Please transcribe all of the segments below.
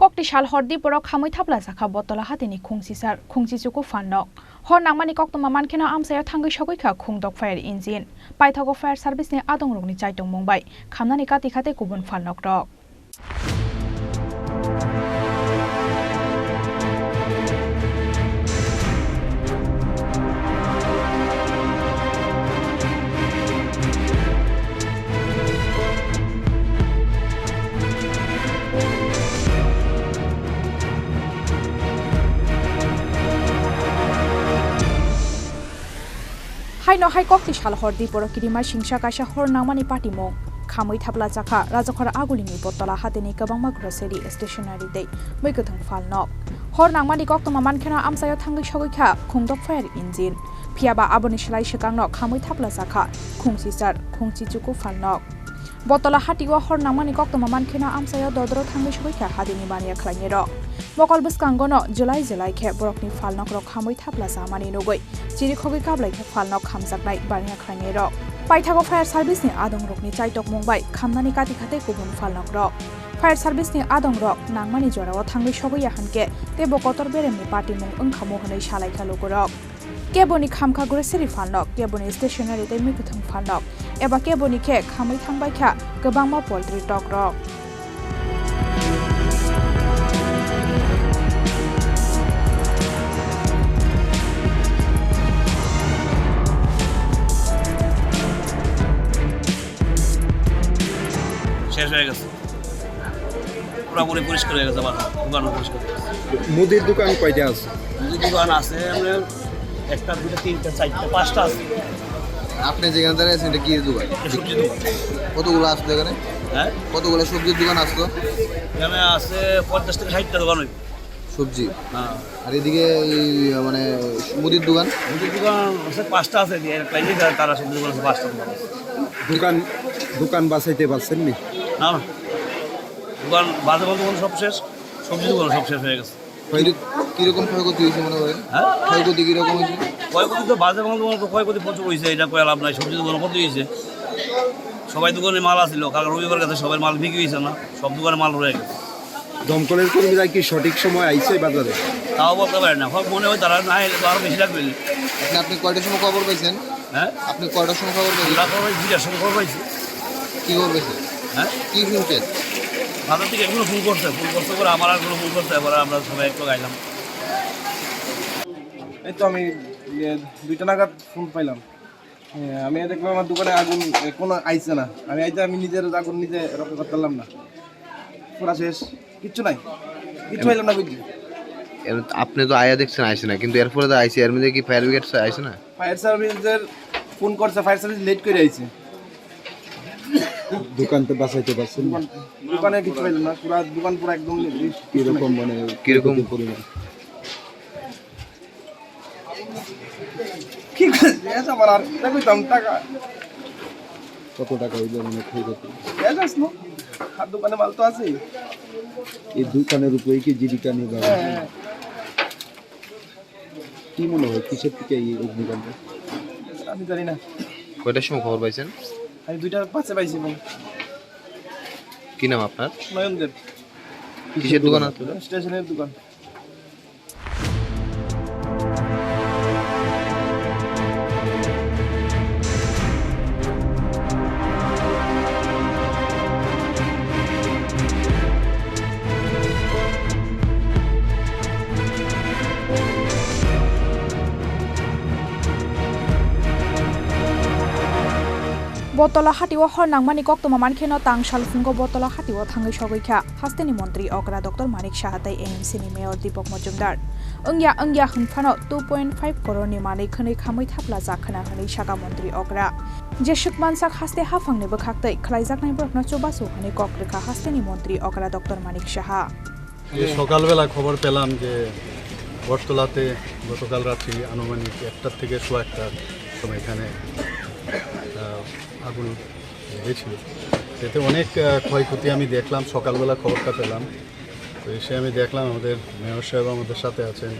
Kokti shal hordi borok khamui thapla zakha botola hatini khungsisar khungsichuku fannok hor nangmani kokto maman khena amsaya thangai shogoi kha khungdok fire engine paithago fire service ni adong rokni chaitong mongbai khamnani kati khate kubun fannok rok Hai no hai kokti shal hordi borok kidima singsa kaisa hor nangmani party mong khamui thapla jakha rajakhara agulini botola hateni kabangma grocery stationery dei moikothang falnok hor nangmani kokto maman khena amsayo thangai shogoi kha khungdok fire engine phiaba aboni shlai shekangno khamui thapla jakha khungsisar khungchichuku falnok botola hatiwa hor nangmani kokto maman khena amsayo dodro thangai shogoi kha hadini baniya khlainge ro Bokal buskangono July khe borokni falnok rok khamui thapla samani nugoi chiri khogi kablai khe falnok khamjaknai baniya khlainge ro paithago fire service ni adong rokni chaitok mongbai khamnani kati khate kubun falnok rok fire service ni adong rok nangmani jorao thangai shogoi hanke te bokotor beremni party mong ongkhamo hanai salai khalogo rok keboni khamkha grocery falnok keboni stationery te mikuthang falnok eba keboni khe khamui thangbai kha gobangma poultry tok rok শেষ হয়ে গেছে পুরোপুরি পরিষ্কার হয়ে গেছে দোকানও পরিষ্কার হয়ে গেছে মুদির দোকান কয়টা আছে মুদির দোকান আছে আমাদের একটা দুটো তিনটা চারটা পাঁচটা আছে আপনি যেখানে দাঁড়িয়েছেন এটা কি দোকান সবজি দোকান কতগুলো আসতো এখানে হ্যাঁ কতগুলো সবজির দোকান আসতো এখানে আছে 50 থেকে 60টা দোকান হইবে সবজি হ্যাঁ আর এদিকে এই মানে মুদির দোকান আছে পাঁচটা আছে তারা সবজি দোকান আছে পাঁচটা দোকান আছে দোকান বাঁচাইতে পারছেন নি না না দোকান বাজে বলতে সব শেষ সবজি দোকান সব শেষ হয়ে গেছে কিরকম ক্ষয়ক্ষতি হয়েছে মনে করেন হ্যাঁ ক্ষয়ক্ষতি কিরকম হয়েছে ক্ষয়ক্ষতি তো বাজে বাংলা দোকান তো ক্ষয়ক্ষতি প্রচুর হয়েছে এটা কয়ে লাভ নাই সবজি দোকান কত হয়েছে সবাই দোকানে মাল আসছিল কারণ রবিবার কাছে সবাই মাল বিক্রি হয়েছে না সব দোকানে মাল রয়ে গেছে দমকলের কর্মীরা কি সঠিক সময় আইছে বাজারে তাও বলতে পারে না মনে হয় তারা না এলে তো আরও বেশি লাগবে আপনি কয়টার সময় খবর পাইছেন হ্যাঁ আপনি কয়টার সময় খবর পাইছেন আমরা খবর দুইটার সময় খবর পাইছি কি খবর পাইছেন হ্যাঁ কি শুনছেন বাজার থেকে এগুলো ফোন করতে করে আমার আর ফোন করতে এবার আমরা সবাই একটু গাইলাম এই তো আমি 2টা নাগাদ ফোন পাইলাম আমি দেখলাম আমার দোকানে আগুন কোনো আইছে না আমি নিজের আগুন নিজে রক্ষা করতে পারলাম না পুরা শেষ কিচ্ছু নাই কিচ্ছু পাইলাম না বুঝছি আপনি তো আয়া দেখছেন আইছে না কিন্তু এরপরে তো আইছে এর মধ্যে কি ফায়ার ব্রিগেড আইছে না ফায়ার সার্ভিসের ফোন করছে ফায়ার সার্ভিস লেট করে আইছে দোকান তো বাঁচাইতে পারছেন না দোকানে কিছু পাইলাম না পুরা দোকান পুরো একদম কিরকম মানে কিরকম পরিমাণ কি করছে আমার আর কইতাম টাকা কত টাকা হইলো মানে ক্ষয়ক্ষতি গ্যাস আসলো আর দোকানে মাল তো আছে এই দোকানের উপরে কি জীবিকা নির্বাহ কি মনে হয় কিসের থেকে এই অগ্নিকাণ্ড আমি জানি না কয়টার সময় খবর পাইছেন আমি 2টার পাশে পাইছি কি নাম আপনার নয়নদেব কিসের দোকান আছে স্টেশনের দোকান Botola hatiwa hor nangmani kokto maman kheno tangshal fungo botola hatiwa thangai shogoi kha hasteni mantri okra Dr. Manik Shahatai AMC ni mayor Deepak Majumdar angya hunfano 2.5 crore ni manai khani khamui thapla jakhana hani shaka mantri okra jeshuk mansak haste hafangni bkhaktai khlaijaknai brokno chobasu hani kokrekha hasteni mantri okra Dr. Manik Shaha সকালবেলা খবর পেলাম যে বটতলাতে গতকাল রাত্রি আনুমানিক 1টা থেকে 1:15টার সময় এখানে আগুন হয়েছিল এতে অনেক ক্ষয়ক্ষতি আমি দেখলাম সকালবেলা খবরটা পেলাম তো এসে আমি দেখলাম আমাদের মেয়র সাহেব আমাদের সাথে আছেন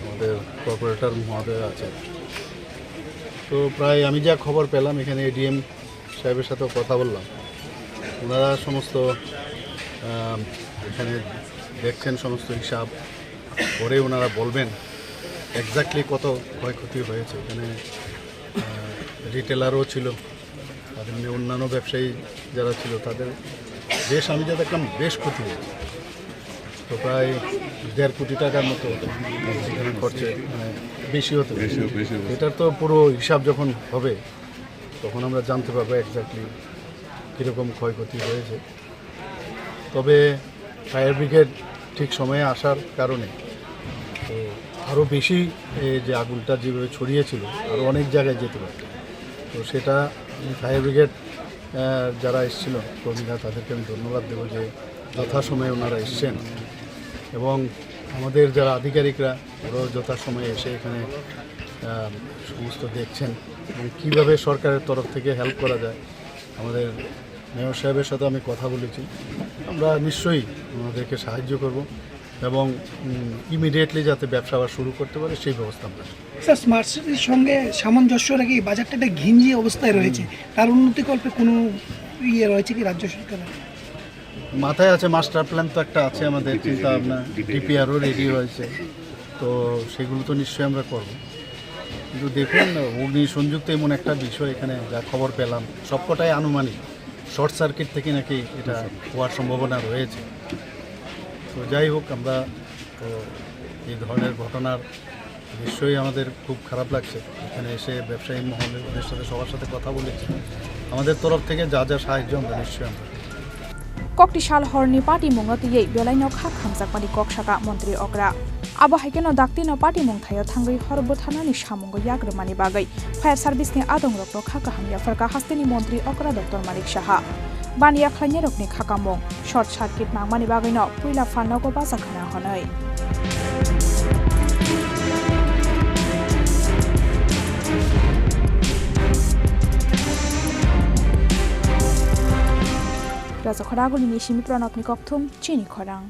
আমাদের কর্পোরেটর মহোদয় আছেন তো প্রায় আমি যা খবর পেলাম এখানে এডিএম সাহেবের সাথেও কথা বললাম ওনারা সমস্ত এখানে দেখছেন সমস্ত হিসাব পরে ওনারা বলবেন এক্স্যাক্টলি কত ক্ষয়ক্ষতি হয়েছে। এখানে রিটেলারও ছিল, তাদের নিয়ে অন্যান্য ব্যবসায়ী যারা ছিল তাদের আমি যা দেখলাম বেশ ক্ষতি হয়েছে। তো প্রায় 1.5 কোটি টাকার মতো সেখানে খরচে বেশি হতে এটার তো পুরো হিসাব যখন হবে তখন আমরা জানতে পারবো এক্স্যাক্টলি কীরকম ক্ষয়ক্ষতি হয়েছে। তবে ফায়ার ব্রিগেড ঠিক সময়ে আসার কারণে তো আরও বেশি যে আগুনটা যেভাবে ছড়িয়েছিল আরও অনেক জায়গায় যেতে পারত। তো সেটা ফায়ার ব্রিগেড যারা এসেছিল কর্মীরা তাদেরকে আমি ধন্যবাদ দেবো যে যথাসময়ে ওনারা এসছেন এবং আমাদের যারা আধিকারিকরা ওরাও যথাসময়ে এসে এখানে সমস্ত দেখছেন এবং কীভাবে সরকারের তরফ থেকে হেল্প করা যায়। আমাদের মেয়র সাহেবের সাথে আমি কথা বলেছি, আমরা নিশ্চয়ই ওনাদেরকে সাহায্য করব এবং ইমিডিয়েটলি যাতে ব্যবসা আবার শুরু করতে পারে সেই ব্যবস্থা আমরা। স্যার, স্মার্ট সিটির সঙ্গে সামঞ্জস্য রেখে বাজারটা একটা ঘিঞ্জি অবস্থায় রয়েছে, তার উন্নতিকল্পে কোনো রয়েছে কি রাজ্য সরকারের? মাথায় আছে, মাস্টার প্ল্যান তো একটা আছে আমাদের চিন্তা ভাবনা, ডিপিআরও রেডি হয়েছে, তো সেগুলো তো নিশ্চয়ই আমরা করব। কিন্তু দেখুন অগ্নি সংযুক্ত এমন একটা বিষয় এখানে যা খবর পেলাম সবকটাই আনুমানিক, শর্ট সার্কিট থেকে নাকি এটা হওয়ার সম্ভাবনা রয়েছে। তো যাই হোক, আমরা তো এই ধরনের ঘটনার নিশ্চয়ই আমাদের খুব খারাপ লাগছে। এখানে এসে ব্যবসায়ী মহলের সাথে সবার সাথে কথা বলেছি, আমাদের তরফ থেকে যা যা সাহায্য আমরা নিশ্চয়ই আমরা ককটিশাল হরনি পার্টি মুংতিयै বেলাইनो खा खामजाकमानि ककसाका मन्त्री अग्रा आबो हाइकेनो दाक्तिनो पार्टी मुंथायो थांगै हरबो थानानि सामुंगो याग्रमानि बागै फायर सार्भिसनि आदंरकनो खाका हामिया फरका हास्तेनि मन्त्री अग्रा डक्टर मानिक साहा बानिया खलाइनि रकनि खाकामं शर्ट सार्किट नांगमानि बागैनो पुइला फाननागो बाजाखाना हनै Raja Khoragulini Shimi Pranopni Kokthum Chini Khorang